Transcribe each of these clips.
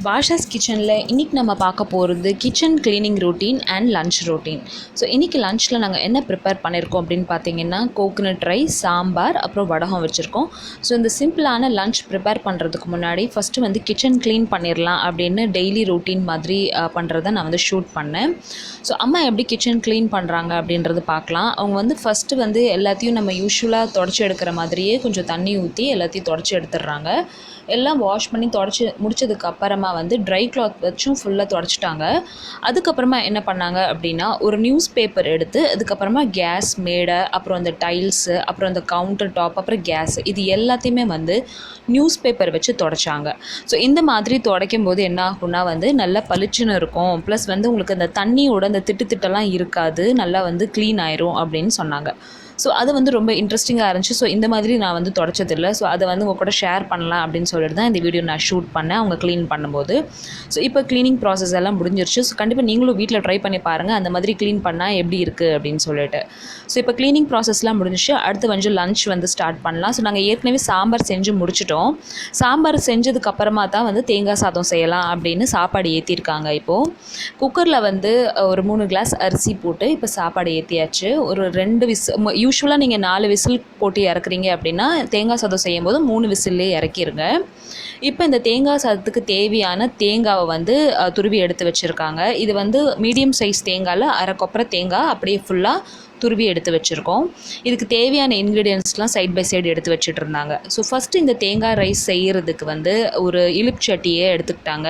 பாஷாஸ் கிச்சனில் இன்றைக்கி நம்ம பார்க்க போகிறது kitchen cleaning routine and lunch routine. So இன்றைக்கி லன்ச்சில் நாங்கள் என்ன ப்ரிப்பேர் பண்ணியிருக்கோம் அப்படின்னு பார்த்தீங்கன்னா, கோகனட் ரைஸ், சாம்பார், அப்புறம் வடகம் வச்சுருக்கோம். ஸோ இந்த சிம்பிளான லன்ச் ப்ரிப்பேர் பண்ணுறதுக்கு முன்னாடி ஃபஸ்ட்டு வந்து கிச்சன் க்ளீன் பண்ணிடலாம் அப்படின்னு டெய்லி ரொட்டீன் மாதிரி பண்ணுறதை நான் வந்து ஷூட் பண்ணேன். ஸோ அம்மா எப்படி கிச்சன் க்ளீன் பண்ணுறாங்க அப்படின்றது பார்க்கலாம். அவங்க வந்து ஃபஸ்ட்டு வந்து எல்லாத்தையும் நம்ம யூஸ்வலாக தொடச்சி எடுக்கிற மாதிரியே கொஞ்சம் தண்ணி ஊற்றி எல்லாத்தையும் தொடச்சி எடுத்துடுறாங்க. எல்லாம் வாஷ் பண்ணி தொடச்சி முடிச்சதுக்கு அப்புறமா வந்து ட்ரை கிளாத் வச்சும் ஃபுல்லாக தொடச்சிட்டாங்க. அதுக்கப்புறமா என்ன பண்ணாங்க அப்படின்னா, ஒரு நியூஸ் பேப்பர் எடுத்து அதுக்கப்புறமா கேஸ் மேடை, அப்புறம் அந்த டைல்ஸு, அப்புறம் அந்த கவுண்டர் டாப், அப்புறம் கேஸ், இது எல்லாத்தையுமே வந்து நியூஸ் பேப்பர் வச்சு தொடச்சாங்க. ஸோ இந்த மாதிரி துடைக்கும் போது என்ன ஆகும்னா வந்து நல்லா பளிச்சுன்னு இருக்கும். ப்ளஸ் வந்து உங்களுக்கு அந்த தண்ணியோட அந்த திட்டெல்லாம் இருக்காது, நல்லா வந்து க்ளீன் ஆயிரும் அப்படின்னு சொன்னாங்க. ஸோ அது வந்து ரொம்ப இன்ட்ரெஸ்டிங்காக இருந்துச்சு. ஸோ இந்த மாதிரி நான் வந்து தொடச்சதில்லை. ஸோ அதை வந்து உங்கள் கூட ஷேர் பண்ணலாம் அப்படின்னு சொல்லிட்டு தான் இந்த வீடியோ நான் ஷூட் பண்ணேன் அவங்க க்ளீன் பண்ணும்போது. ஸோ இப்போ க்ளீனிங் ப்ராசஸ் எல்லாம் முடிஞ்சிருச்சு. ஸோ கண்டிப்பாக நீங்களும் வீட்டில் ட்ரை பண்ணி பாருங்கள், அந்த மாதிரி க்ளீன் பண்ணால் எப்படி இருக்குது அப்படின்னு சொல்லிட்டு. ஸோ இப்போ க்ளீனிங் ப்ராசஸ்லாம் முடிஞ்சிச்சு. அடுத்து வந்து லன்ச் வந்து ஸ்டார்ட் பண்ணலாம். ஸோ நாங்கள் ஏற்கனவே சாம்பார் செஞ்சு முடிச்சிட்டோம். சாம்பார் செஞ்சதுக்கப்புறமா தான் வந்து தேங்காய் சாதம் செய்யலாம் அப்படின்னு சாப்பாடு ஏற்றிருக்காங்க. இப்போது குக்கரில் வந்து ஒரு 3 கிளாஸ் அரிசி போட்டு இப்போ சாப்பாடு ஏற்றியாச்சு. ஒரு 2 விசில், யூஸ்வலாக நீங்கள் 4 விசில் போட்டு இறக்குறீங்க அப்படின்னா தேங்காய் சாதம் செய்யும் போது 3 விசில்லே இறக்கிருங்க. இப்போ இந்த தேங்காய் சாதத்துக்கு தேவையான தேங்காவை வந்து துருவி எடுத்து வச்சுருக்காங்க. இது வந்து மீடியம் சைஸ் தேங்காயில் அரை கொப்பரை தேங்காய் அப்படியே ஃபுல்லாக துருவி எடுத்து வச்சுருக்கோம். இதுக்கு தேவையான இன்க்ரீடியன்ஸ்லாம் சைட் பை சைடு எடுத்து வச்சுட்டு இருந்தாங்க. ஸோ ஃபஸ்ட்டு இந்த தேங்காய் ரைஸ் செய்கிறதுக்கு வந்து ஒரு இலுப்புச்சட்டியை எடுத்துக்கிட்டாங்க.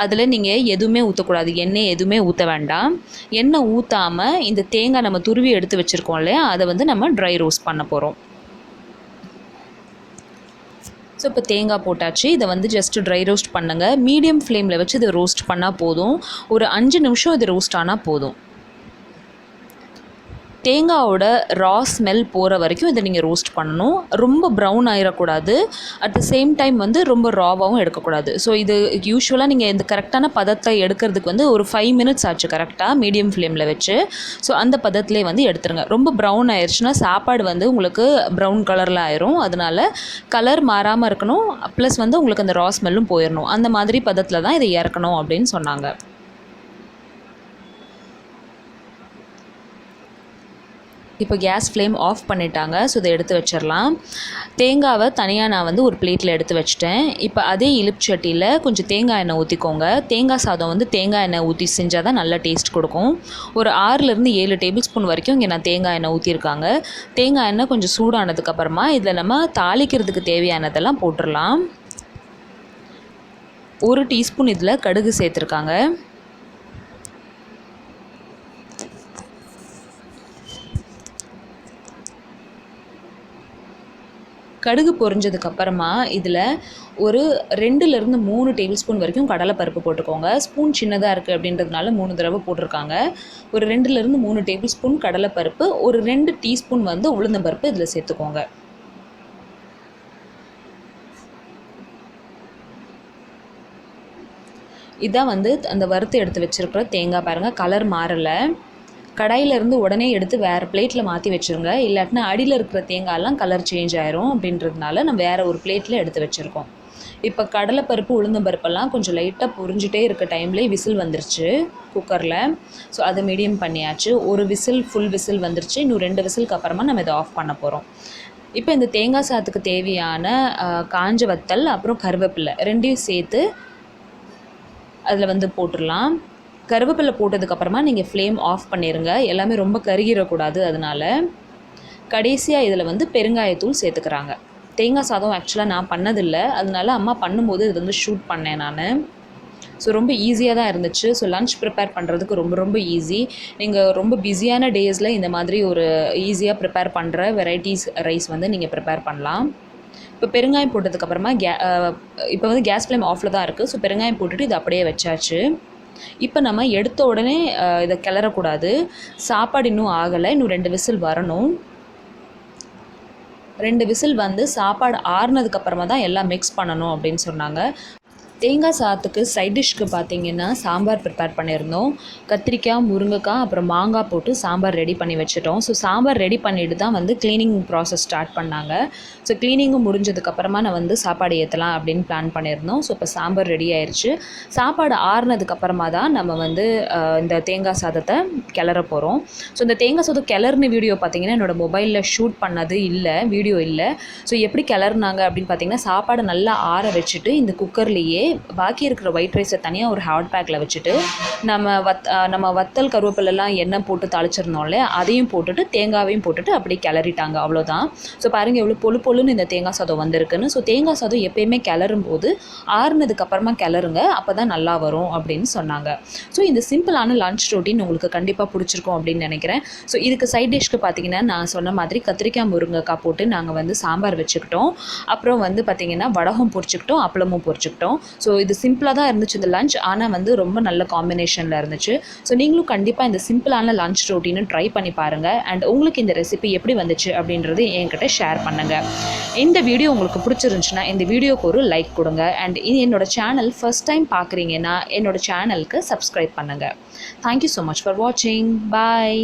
அதில் நீங்கள் எதுவுமே ஊற்றக்கூடாது, எண்ணெய் எதுவுமே ஊற்ற வேண்டாம். எண்ணெய் ஊற்றாமல் இந்த தேங்காய் நம்ம துருவி எடுத்து வச்சுருக்கோம் இல்லையா, அதை வந்து நம்ம ட்ரை ரோஸ்ட் பண்ண போகிறோம். ஸோ இப்போ தேங்காய் போட்டாச்சு. இதை வந்து ஜஸ்ட்டு ட்ரை ரோஸ்ட் பண்ணுங்கள். மீடியம் ஃப்ளேமில் வச்சு இதை ரோஸ்ட் பண்ணால் போதும். ஒரு 5 நிமிஷம் இது ரோஸ்ட் ஆனால் போதும். தேங்காயோட ரா ஸ்மெல் போகிற வரைக்கும் இதை நீங்கள் ரோஸ்ட் பண்ணணும். ரொம்ப ப்ரௌன் ஆகிடக்கூடாது, அட் த சேம் டைம் வந்து ரொம்ப ராவாகவும் எடுக்கக்கூடாது. ஸோ இது யூஸ்வலாக நீங்கள் இந்த கரெக்டான பதத்தை எடுக்கிறதுக்கு வந்து ஒரு 5 மினிட்ஸ் ஆச்சு கரெக்டாக மீடியம் ஃப்ளேமில் வச்சு. ஸோ அந்த பதத்திலே வந்து எடுத்துருங்க. ரொம்ப ப்ரௌன் ஆயிடுச்சுன்னா சாப்பாடு வந்து உங்களுக்கு ப்ரௌன் கலரில் ஆயிரும். அதனால் கலர் மாறாமல் இருக்கணும், ப்ளஸ் வந்து உங்களுக்கு அந்த ரா ஸ்மெல்லும் போயிடணும். அந்த மாதிரி பதத்தில் தான் இதை இறக்கணும் அப்படின்னு சொன்னாங்க. இப்போ கேஸ் ஃப்ளேம் ஆஃப் பண்ணிட்டாங்க. ஸோ இதை எடுத்து வச்சிடலாம். தேங்காவை தனியாக நான் வந்து ஒரு பிளேட்டில் எடுத்து வச்சுட்டேன். இப்போ அதே இலுப்புச்சட்டியில் கொஞ்சம் தேங்காய் எண்ணெய் ஊற்றிக்கோங்க. தேங்காய் சாதம் வந்து தேங்காய் எண்ணெய் ஊற்றி செஞ்சால் தான் நல்ல டேஸ்ட் கொடுக்கும். ஒரு 6லேருந்து 7 டேபிள் ஸ்பூன் வரைக்கும் இங்கே நான் தேங்காய் எண்ணெய் ஊற்றிருக்காங்க. தேங்காய் எண்ணெய் கொஞ்சம் சூடானதுக்கப்புறமா இதில் நம்ம தாளிக்கிறதுக்கு தேவையானதெல்லாம் போட்டுடலாம். 1 டீஸ்பூன் இதில் கடுகு சேர்த்துருக்காங்க. கடுகு பொரிஞ்சதுக்கப்புறமா இதில் ஒரு 2லேருந்து 3 டேபிள் ஸ்பூன் வரைக்கும் கடலைப்பருப்பு போட்டுக்கோங்க. ஸ்பூன் சின்னதாக இருக்குது அப்படின்றதுனால 3 தடவை போட்டிருக்காங்க. ஒரு 2லேருந்து 3 டேபிள் ஸ்பூன் கடலைப்பருப்பு, ஒரு 2 டீஸ்பூன் வந்து உளுந்தம்பருப்பு இதில் சேர்த்துக்கோங்க. இதான் வந்து அந்த வறுத்து எடுத்து வச்சுருக்கிற தேங்காய். பாருங்கள், கலர் மாறலை. கடாயிலேருந்து உடனே எடுத்து வேறு பிளேட்டில் மாற்றி வச்சுருங்க, இல்லாட்டினா அடியில் இருக்கிற தேங்காயெல்லாம் கலர் சேஞ்ச் ஆயிரும். அப்படின்றதுனால நம்ம வேறு ஒரு பிளேட்டில் எடுத்து வச்சுருக்கோம். இப்போ கடலைப்பருப்பு உளுந்தம்பருப்பெல்லாம் கொஞ்சம் லைட்டாக பொரிஞ்சிட்டே இருக்க டைம்லேயே விசில் வந்துருச்சு குக்கரில். ஸோ அதை மீடியம் பண்ணியாச்சு. ஒரு விசில் ஃபுல் விசில் வந்துருச்சு. இன்னும் 2 விசிலுக்கு அப்புறமா நம்ம இதை ஆஃப் பண்ண போகிறோம். இப்போ இந்த தேங்காய் சாதத்துக்கு தேவையான காஞ்ச வத்தல் அப்புறம் கருவேப்பிலை 2யும் சேர்த்து அதில் வந்து போட்டுடலாம். கருவேப்பிலை போட்டதுக்கப்புறமா நீங்கள் ஃப்ளேம் ஆஃப் பண்ணிடுங்க. எல்லாமே ரொம்ப கருகிடக்கூடாது. அதனால் கடைசியாக இதில் வந்து பெருங்காயத்தூள் சேர்த்துக்கிறாங்க. தேங்காய் சாதம் ஆக்சுவலாக நான் பண்ணதில்லை, அதனால அம்மா பண்ணும்போது இது வந்து ஷூட் பண்ணேன் நான். ஸோ ரொம்ப ஈஸியாக தான் இருந்துச்சு. ஸோ லன்ச் ப்ரிப்பேர் பண்ணுறதுக்கு ரொம்ப ரொம்ப ஈஸி. நீங்கள் ரொம்ப பிஸியான டேஸில் இந்த மாதிரி ஒரு ஈஸியாக ப்ரிப்பேர் பண்ணுற வெரைட்டிஸ் ரைஸ் வந்து நீங்கள் ப்ரிப்பேர் பண்ணலாம். இப்போ பெருங்காயம் போட்டதுக்கப்புறமா இப்போ வந்து கேஸ் ஃப்ளேம் ஆஃபில் தான் இருக்குது. ஸோ பெருங்காயம் போட்டுட்டு இது அப்படியே வச்சாச்சு. இப்போ நம்ம எடுத்த உடனே இதை கிளறக்கூடாது. சாப்பாடு இன்னும் ஆகலை, இன்னும் 2 விசில் வரணும். 2 விசில் வந்து சாப்பாடு ஆறுனதுக்கப்புறமா தான் எல்லாம் மிக்ஸ் பண்ணணும் அப்படின்னு சொன்னாங்க. தேங்காய் சாதத்துக்கு சைட் டிஷ்க்கு பார்த்தீங்கன்னா சாம்பார் ப்ரிப்பேர் பண்ணியிருந்தோம். கத்திரிக்காய், முருங்கைக்காய் அப்புறம் மாங்காய் போட்டு சாம்பார் ரெடி பண்ணி வச்சுட்டோம். ஸோ சாம்பார் ரெடி பண்ணிட்டு தான் வந்து க்ளீனிங் ப்ராசஸ் ஸ்டார்ட் பண்ணாங்க. ஸோ க்ளீனிங்கும் முடிஞ்சதுக்கப்புறமா நான் வந்து சாப்பாடு ஏற்றலாம் அப்படின்னு பிளான் பண்ணியிருந்தோம். ஸோ இப்போ சாம்பார் ரெடி ஆயிடுச்சு. சாப்பாடு ஆறுனதுக்கப்புறமா தான் நம்ம வந்து இந்த தேங்காய் சாதத்தை கிளற போகிறோம். ஸோ இந்த தேங்காய் சாதம் கிளறுன வீடியோ பார்த்தீங்கன்னா என்னோடய மொபைலில் ஷூட் பண்ணது இல்லை, வீடியோ இல்லை. ஸோ எப்படி கிளறுனாங்க அப்படின்னு பார்த்தீங்கன்னா சாப்பாடை நல்லா ஆற வச்சுட்டு இந்த குக்கர்லேயே பாக்கி இருக்கிற ஒயிட் ரைஸை தனியாக ஒரு ஹாட் பேக்கில் வச்சுட்டு நம்ம வத்தல் கருவேப்பிலெல்லாம் எண்ணெய் போட்டு தாளிச்சிருந்தோம்ல அதையும் போட்டுட்டு தேங்காவையும் போட்டுட்டு அப்படியே கிளறிட்டாங்க. அவ்வளோதான். ஸோ பாருங்கள் எவ்வளோ பொழுன்னு இந்த தேங்காய் சாதம் வந்திருக்குன்னு. ஸோ தேங்காய் சாதம் எப்போயுமே கிளறும் போது ஆறுனதுக்கப்புறமா கிளறுங்க, அப்போ தான் நல்லா வரும் அப்படின்னு சொன்னாங்க. ஸோ இந்த சிம்பிளான லன்ச் ரொட்டீன் உங்களுக்கு கண்டிப்பாக பிடிச்சிருக்கும் அப்படின்னு நினைக்கிறேன். ஸோ இதுக்கு சைட் டிஷ்க்கு பார்த்தீங்கன்னா நான் சொன்ன மாதிரி கத்திரிக்காய் முருங்கைக்காய் போட்டு நாங்கள் வந்து சாம்பார் வச்சுக்கிட்டோம். அப்புறம் வந்து பார்த்திங்கன்னா வடகம் பொரிச்சுக்கிட்டோம், அப்பளமும் பொரிச்சுக்கிட்டோம். ஸோ இது சிம்பிளாக தான் இருந்துச்சு இந்த லஞ்ச், ஆனால் வந்து ரொம்ப நல்ல காம்பினேஷனில் இருந்துச்சு. ஸோ நீங்களும் கண்டிப்பாக இந்த சிம்பிளான லஞ்ச் ரொட்டீனை ட்ரை பண்ணி பாருங்கள். அண்ட் உங்களுக்கு இந்த ரெசிபி எப்படி வந்துச்சு அப்படின்றது என்கிட்ட ஷேர் பண்ணுங்கள். இந்த வீடியோ உங்களுக்கு பிடிச்சிருந்துச்சுன்னா இந்த வீடியோக்கு ஒரு லைக் கொடுங்க. அண்ட் என்னோடய சேனல் ஃபர்ஸ்ட் டைம் பார்க்குறீங்கன்னா என்னோடய சேனலுக்கு சப்ஸ்கிரைப் பண்ணுங்கள். தேங்க்யூ ஸோ மச் ஃபார் வாட்சிங். பாய்.